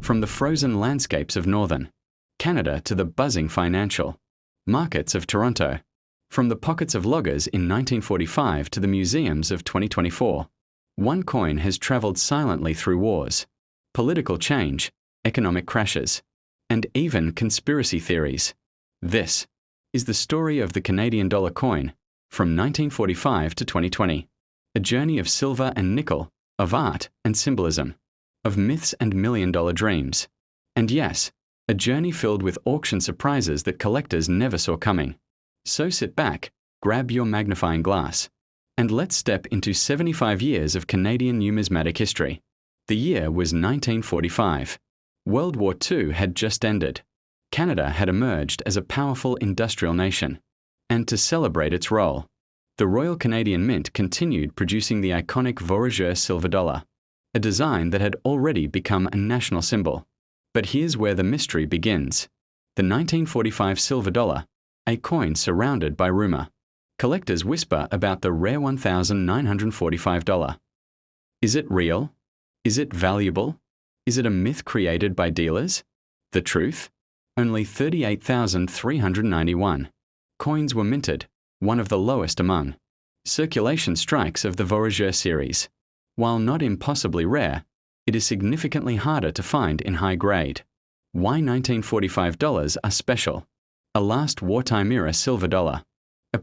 From the frozen landscapes of northern Canada to the buzzing financial markets of Toronto, from the pockets of loggers in 1945 to the museums of 2024, one coin has travelled silently through wars, political change, economic crashes, and even conspiracy theories. This is the story of the Canadian dollar coin from 1945 to 2020, a journey of silver and nickel, of art and symbolism, of myths and million-dollar dreams, and yes, a journey filled with auction surprises that collectors never saw coming. So sit back, grab your magnifying glass, and let's step into 75 years of Canadian numismatic history. The year was 1945. World War II had just ended. Canada had emerged as a powerful industrial nation. And to celebrate its role, the Royal Canadian Mint continued producing the iconic Voyageur silver dollar, a design that had already become a national symbol. But here's where the mystery begins. The 1945 silver dollar, a coin surrounded by rumor. Collectors whisper about the rare $1,945. Is it real? Is it valuable? Is it a myth created by dealers? The truth? Only 38,391 coins were minted, one of the lowest among circulation strikes of the Voyageur series. While not impossibly rare, it is significantly harder to find in high grade. Why $1945 are special? A last wartime era silver dollar,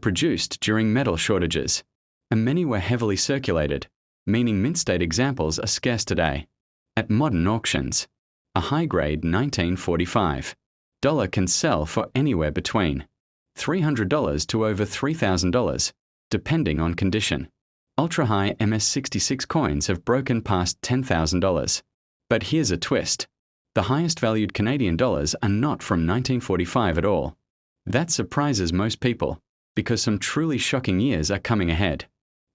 produced during metal shortages, and many were heavily circulated, meaning mint state examples are scarce today. At modern auctions, a high-grade 1945 dollar can sell for anywhere between $300 to over $3,000, depending on condition. Ultra-high MS-66 coins have broken past $10,000. But here's a twist. The highest valued Canadian dollars are not from 1945 at all. That surprises most people, because some truly shocking years are coming ahead.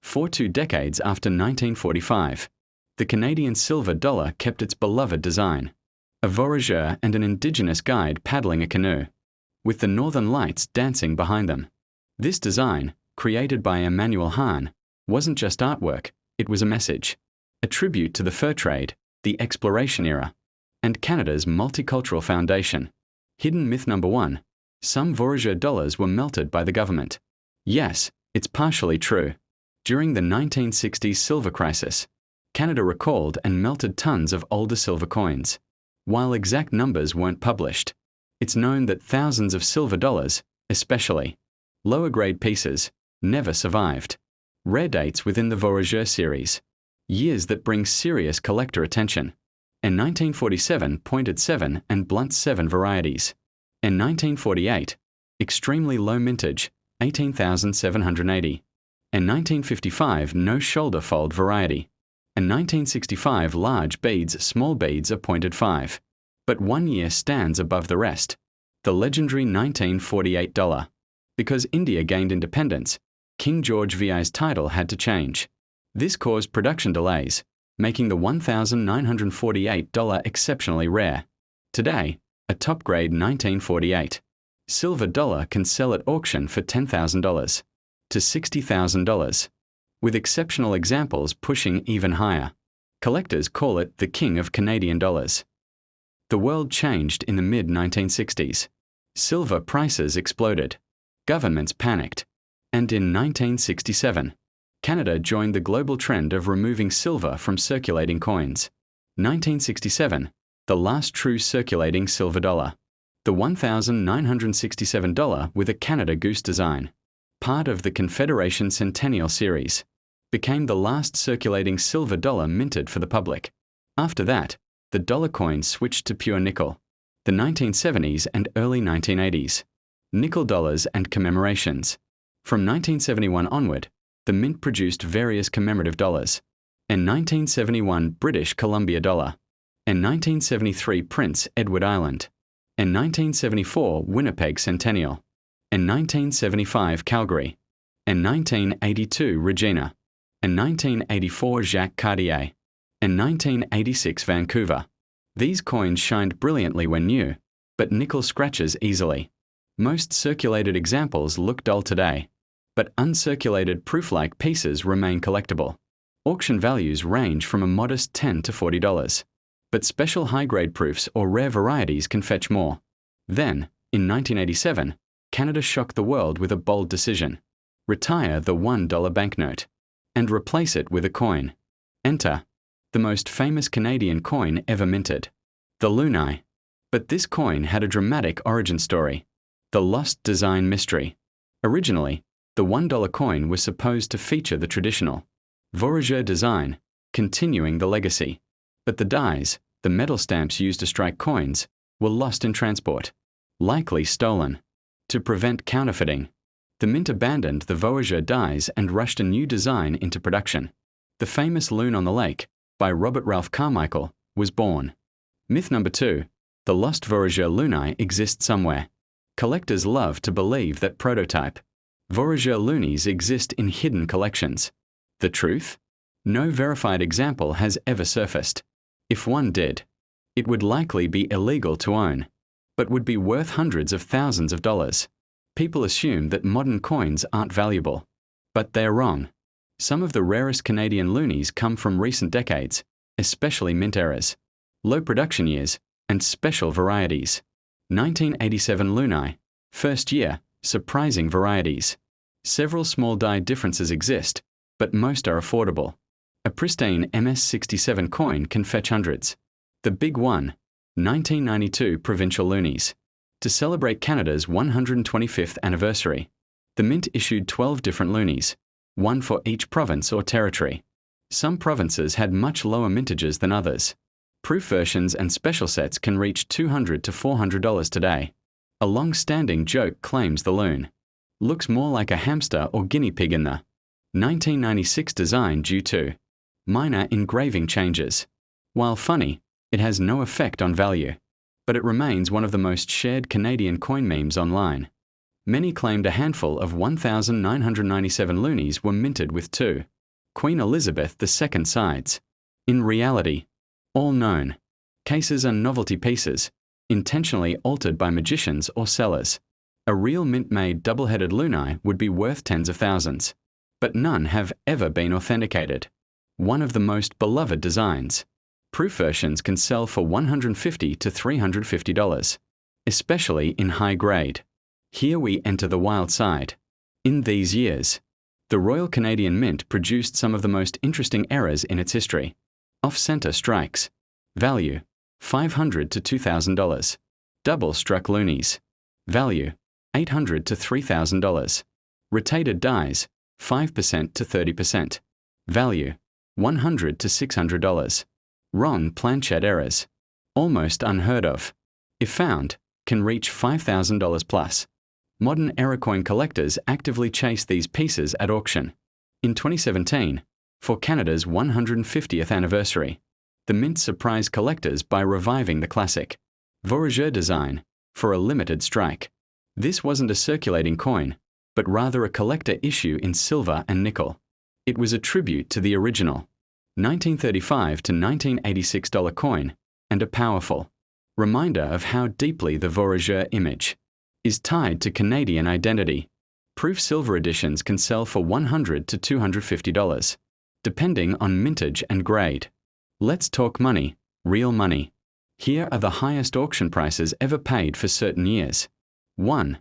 For 2 decades after 1945, the Canadian silver dollar kept its beloved design, a voyageur and an Indigenous guide paddling a canoe, with the northern lights dancing behind them. This design, created by Emmanuel Hahn, wasn't just artwork, it was a message, a tribute to the fur trade, the exploration era, and Canada's multicultural foundation. Hidden myth number 1. Some voyageur dollars were melted by the government. Yes, it's partially true. During the 1960s silver crisis, Canada recalled and melted tons of older silver coins. While exact numbers weren't published, it's known that thousands of silver dollars, especially lower-grade pieces, never survived. Rare dates within the Voyageur series. Years that bring serious collector attention. In 1947, pointed 7 and blunt 7 varieties. In 1948, extremely low mintage, 18,780. In 1955, no shoulder fold variety. In 1965, large beads, small beads are pointed 5. But one year stands above the rest. The legendary 1948 dollar. Because India gained independence, King George VI's title had to change. This caused production delays, making the $1,948 exceptionally rare. Today, a top-grade 1948 silver dollar can sell at auction for $10,000 to $60,000, with exceptional examples pushing even higher. Collectors call it the king of Canadian dollars. The world changed in the mid-1960s. Silver prices exploded. Governments panicked. And in 1967, Canada joined the global trend of removing silver from circulating coins. 1967, the last true circulating silver dollar. The $1,967 with a Canada Goose design, part of the Confederation Centennial Series, became the last circulating silver dollar minted for the public. After that, the dollar coin switched to pure nickel. The 1970s and early 1980s. Nickel dollars and commemorations. From 1971 onward, the mint produced various commemorative dollars. In 1971, British Columbia dollar. In 1973, Prince Edward Island. In 1974, Winnipeg Centennial. In 1975, Calgary. In 1982, Regina. In 1984, Jacques Cartier. In 1986, Vancouver. These coins shined brilliantly when new, but nickel scratches easily. Most circulated examples look dull today, but uncirculated proof-like pieces remain collectible. Auction values range from a modest $10 to $40. but special high-grade proofs or rare varieties can fetch more. Then, in 1987, Canada shocked the world with a bold decision: retire the $1 banknote and replace it with a coin. Enter the most famous Canadian coin ever minted, the Loonie. But this coin had a dramatic origin story: the lost design mystery. Originally, the $1 coin was supposed to feature the traditional Voyageur design, continuing the legacy. But the dies, the metal stamps used to strike coins, were lost in transport, likely stolen. To prevent counterfeiting, the mint abandoned the Voyageur dies and rushed a new design into production. The famous Loon on the Lake, by Robert Ralph Carmichael, was born. Myth number 2. The lost Voyageur Loonie exists somewhere. Collectors love to believe that prototype Voyageur Loonies exist in hidden collections. The truth? No verified example has ever surfaced. If one did, it would likely be illegal to own, but would be worth hundreds of thousands of dollars. People assume that modern coins aren't valuable, but they're wrong. Some of the rarest Canadian Loonies come from recent decades, especially mint eras, low production years, and special varieties. 1987 Loonie, first year, surprising varieties. Several small die differences exist, but most are affordable. A pristine MS-67 coin can fetch hundreds. The big one, 1992 Provincial Loonies. To celebrate Canada's 125th anniversary, the Mint issued 12 different Loonies, one for each province or territory. Some provinces had much lower mintages than others. Proof versions and special sets can reach $200 to $400 today. A long-standing joke claims the loon looks more like a hamster or guinea pig in the 1996 design due to minor engraving changes. While funny, it has no effect on value, but it remains one of the most shared Canadian coin memes online. Many claimed a handful of 1,997 Loonies were minted with 2 Queen Elizabeth II sides. In reality, all known cases are novelty pieces, intentionally altered by magicians or sellers. A real mint-made double-headed Loonie would be worth tens of thousands, but none have ever been authenticated. One of the most beloved designs. Proof versions can sell for $150 to $350, especially in high grade. Here we enter the wild side. In these years, the Royal Canadian Mint produced some of the most interesting errors in its history. Off-center strikes. Value: $500 to $2,000. Double-struck Loonies. Value: $800 to $3,000. Rotated dies: 5% to 30%. Value: $100 to $600. Wrong planchette errors. Almost unheard of. If found, can reach $5,000 plus. Modern error coin collectors actively chase these pieces at auction. In 2017, for Canada's 150th anniversary, the Mint surprised collectors by reviving the classic Voyageur design for a limited strike. This wasn't a circulating coin, but rather a collector issue in silver and nickel. It was a tribute to the original 1935 to 1986 dollar coin and a powerful reminder of how deeply the Voyageur image is tied to Canadian identity. Proof silver editions can sell for $100 to $250, depending on mintage and grade. Let's talk money, real money. Here are the highest auction prices ever paid for certain years. 1.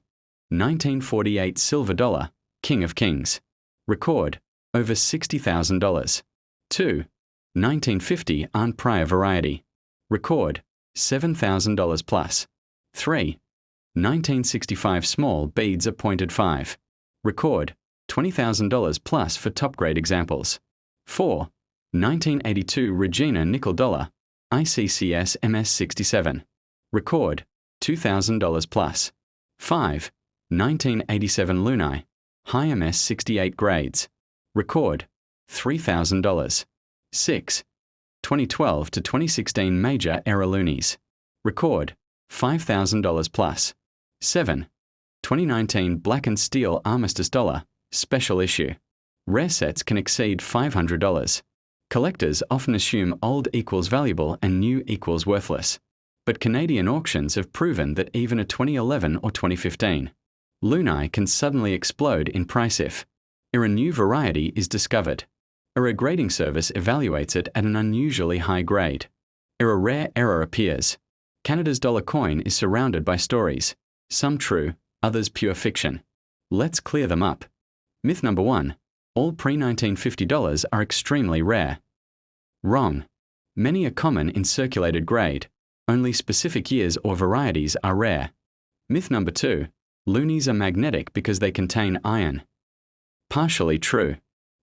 1948 silver dollar, King of Kings. Record: over $60,000. 2. 1950 Aunt Prior variety. Record: $7,000 plus. 3. 1965 small beads appointed 5. Record: $20,000 plus for top grade examples. 4. 1982 Regina nickel dollar, ICCS MS67. Record: $2,000 plus. 5. 1987 Loonie, high MS68 grades. Record: $3,000. 6. 2012 to 2016 major era Loonies. Record: $5,000 plus. 7. 2019 black and steel armistice dollar, special issue. Rare sets can exceed $500. Collectors often assume old equals valuable and new equals worthless. But Canadian auctions have proven that even a 2011 or 2015 Loonie can suddenly explode in price if a new variety is discovered. A regrading service evaluates it at an unusually high grade. A rare error appears. Canada's dollar coin is surrounded by stories, some true, others pure fiction. Let's clear them up. Myth number 1. All pre-1950 dollars are extremely rare. Wrong. Many are common in circulated grade. Only specific years or varieties are rare. Myth number 2. Loonies are magnetic because they contain iron. Partially true.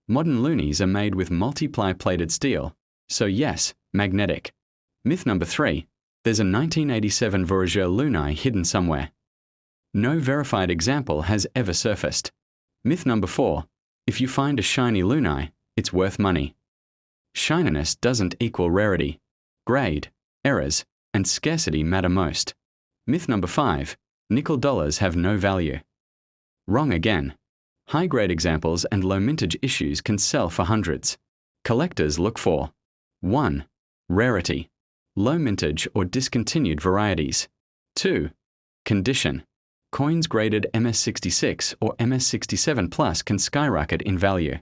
Modern loonies are made with multiply-plated steel, so yes, magnetic. Myth number 3. There's a 1987 Voyageur Loonie hidden somewhere. No verified example has ever surfaced. Myth number 4. If you find a shiny Loonie, it's worth money. Shininess doesn't equal rarity. Grade, errors, and scarcity matter most. Myth number 5. Nickel dollars have no value. Wrong again. High-grade examples and low mintage issues can sell for hundreds. Collectors look for 1. Rarity. Low mintage or discontinued varieties. 2. Condition. Coins graded MS66 or MS67 plus can skyrocket in value.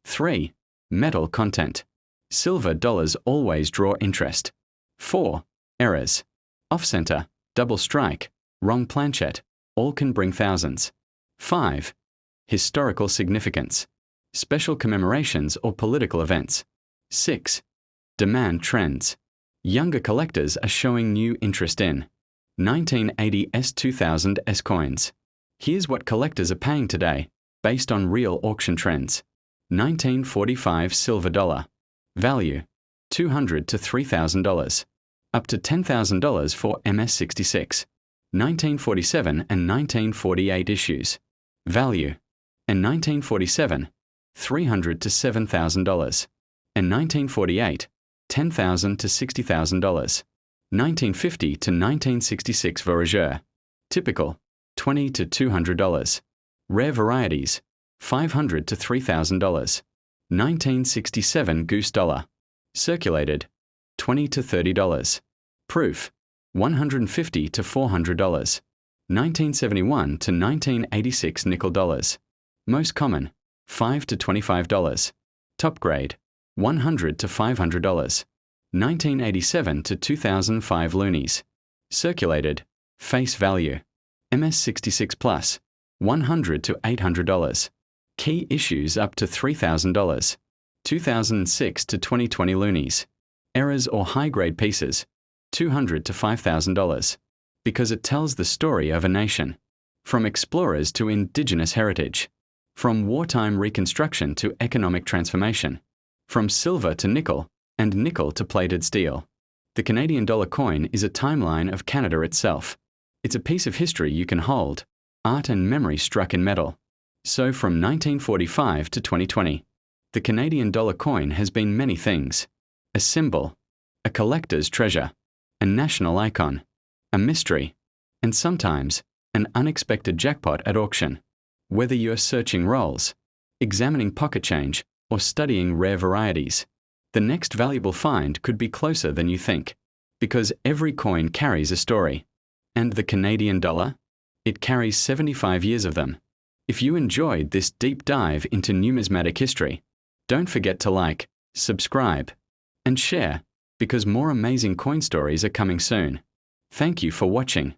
3. Metal content. Silver dollars always draw interest. 4. Errors. Off-center, double strike, wrong planchet, all can bring thousands. 5. Historical significance. Special commemorations or political events. 6. Demand trends. Younger collectors are showing new interest in 1980 S2000 S coins. Here's what collectors are paying today, based on real auction trends. 1945 silver dollar. Value: $200 to $3,000. Up to $10,000 for MS66. 1947 and 1948 issues. Value: in 1947, $300 to $7,000. In 1948, $10,000 to $60,000. 1950 to 1966 Voyageur. Typical: $20 to $200. Rare varieties: $500 to $3,000. 1967 Goose dollar. Circulated: $20 to $30. Proof: $150 to $400. 1971 to 1986 nickel dollars. Most common: $5 to $25. Top grade: $100 to $500. 1987 to 2005 loonies. Circulated: face value: MS66 plus, $100 to $800. Key issues up to $3,000. 2006 to 2020 loonies. Errors or high-grade pieces: $200 to $5,000. Because it tells the story of a nation. From explorers to indigenous heritage. From wartime reconstruction to economic transformation. From silver to nickel, and nickel to plated steel. The Canadian dollar coin is a timeline of Canada itself. It's a piece of history you can hold, art and memory struck in metal. So from 1945 to 2020, the Canadian dollar coin has been many things. A symbol, a collector's treasure, a national icon, a mystery, and sometimes an unexpected jackpot at auction. Whether you're searching rolls, examining pocket change, or studying rare varieties, the next valuable find could be closer than you think, because every coin carries a story. And the Canadian dollar? It carries 75 years of them. If you enjoyed this deep dive into numismatic history, don't forget to like, subscribe, and share, because more amazing coin stories are coming soon. Thank you for watching.